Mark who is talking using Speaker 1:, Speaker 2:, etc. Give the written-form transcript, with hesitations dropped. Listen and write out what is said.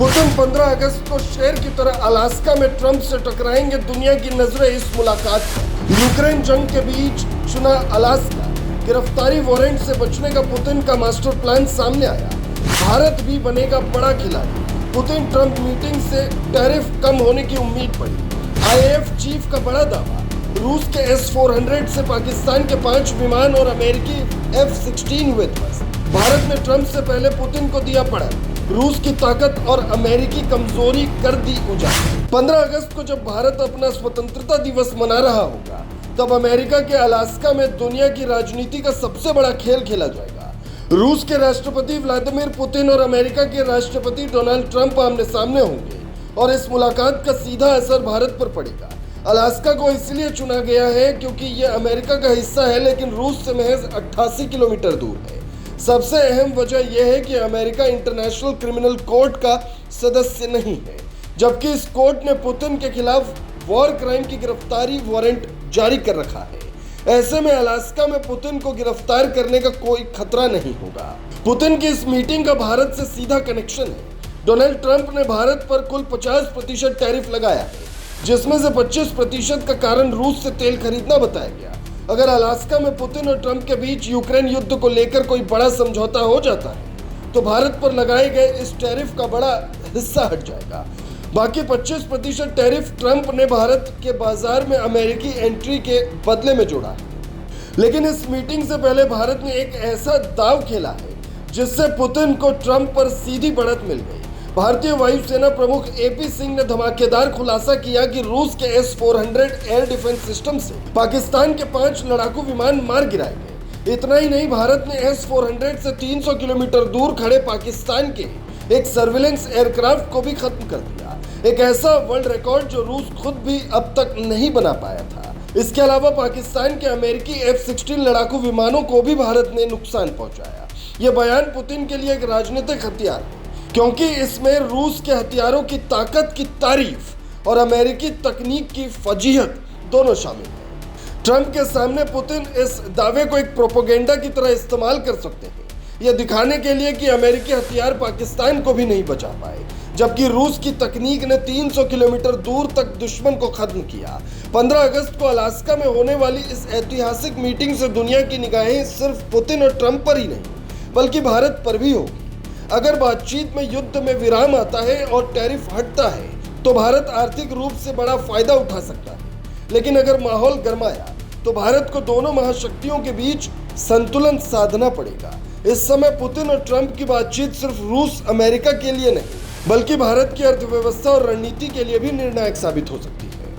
Speaker 1: Putin 15 अगस्त को शेर की तरह अलास्का में ट्रंप से टकराएंगे। दुनिया की नजरें इस मुलाकात पर। यूक्रेन जंग के बीच चुना अलास्का। गिरफ्तारी वारंट से बचने का पुतिन का मास्टर प्लान सामने आया। भारत भी बनेगा बड़ा खिलाड़ी। पुतिन ट्रंप मीटिंग से टैरिफ कम होने की उम्मीद पड़ी। आईएएफ चीफ का बड़ा दावा। रूस के S-400 से पाकिस्तान के 5 विमान और अमेरिकी F-16 हुए ध्वस्त। भारत ने ट्रंप से पहले पुतिन को दिया पड़क। रूस की ताकत और अमेरिकी कमजोरी कर दी उजागर। 15 अगस्त को जब भारत अपना स्वतंत्रता दिवस मना रहा होगा, तब अमेरिका के अलास्का में दुनिया की राजनीति का सबसे बड़ा खेल खेला जाएगा। रूस के राष्ट्रपति व्लादिमीर पुतिन और अमेरिका के राष्ट्रपति डोनाल्ड ट्रंप आमने सामने होंगे और इस मुलाकात का सीधा असर भारत पर पड़ेगा। अलास्का को इसलिए चुना गया है क्योंकि यह अमेरिका का हिस्सा है, लेकिन रूस से महज 88 किलोमीटर दूर है। सबसे अहम वजह यह है कि अमेरिका इंटरनेशनल क्रिमिनल कोर्ट का सदस्य नहीं है, जबकि इस कोर्ट ने पुतिन के खिलाफ वॉर क्राइम की गिरफ्तारी वारंट जारी कर रखा है। ऐसे में अलास्का में पुतिन को गिरफ्तार करने का कोई खतरा नहीं होगा। पुतिन की इस मीटिंग का भारत से सीधा कनेक्शन है। डोनाल्ड ट्रंप ने भारत पर कुल 50% टैरिफ लगाया है, जिसमें से 25% का कारण रूस से तेल खरीदना बताया गया। अगर अलास्का में पुतिन और ट्रंप के बीच यूक्रेन युद्ध को लेकर कोई बड़ा समझौता हो जाता है, तो भारत पर लगाए गए इस टैरिफ का बड़ा हिस्सा हट जाएगा। बाकी 25% टैरिफ ट्रंप ने भारत के बाजार में अमेरिकी एंट्री के बदले में जोड़ा है। लेकिन इस मीटिंग से पहले भारत ने एक ऐसा दांव खेला है जिससे पुतिन को ट्रंप पर सीधी बढ़त मिल गई। भारतीय वायुसेना प्रमुख AP सिंह ने धमाकेदार खुलासा किया कि रूस के S-400 एयर डिफेंस सिस्टम से पाकिस्तान के 5 लड़ाकू विमान मार गिराए गए। इतना ही नहीं, भारत ने S-400 से 300 किलोमीटर दूर खड़े पाकिस्तान के एक सर्विलेंस एयरक्राफ्ट को भी खत्म कर दिया। एक ऐसा वर्ल्ड रिकॉर्ड जो रूस खुद भी अब तक नहीं बना पाया था। इसके अलावा पाकिस्तान के अमेरिकी F-16 लड़ाकू विमानों को भी भारत ने नुकसान पहुंचाया। यह बयान पुतिन के लिए एक राजनीतिक हथियार है, क्योंकि इसमें रूस के हथियारों की ताकत की तारीफ और अमेरिकी तकनीक की फजीहत दोनों शामिल हैं। ट्रंप के सामने पुतिन इस दावे को एक प्रोपेगेंडा की तरह इस्तेमाल कर सकते हैं, यह दिखाने के लिए कि अमेरिकी हथियार पाकिस्तान को भी नहीं बचा पाए, जबकि रूस की तकनीक ने 300 किलोमीटर दूर तक दुश्मन को खत्म किया। 15 अगस्त को अलास्का में होने वाली इस ऐतिहासिक मीटिंग से दुनिया की निगाहें सिर्फ पुतिन और ट्रंप पर ही नहीं, बल्कि भारत पर भी होगी। अगर बातचीत में युद्ध में विराम आता है और टैरिफ हटता है, तो भारत आर्थिक रूप से बड़ा फायदा उठा सकता है। लेकिन अगर माहौल गरमाया, तो भारत को दोनों महाशक्तियों के बीच संतुलन साधना पड़ेगा। इस समय पुतिन और ट्रंप की बातचीत सिर्फ रूस अमेरिका के लिए नहीं, बल्कि भारत की अर्थव्यवस्था और रणनीति के लिए भी निर्णायक साबित हो सकती है।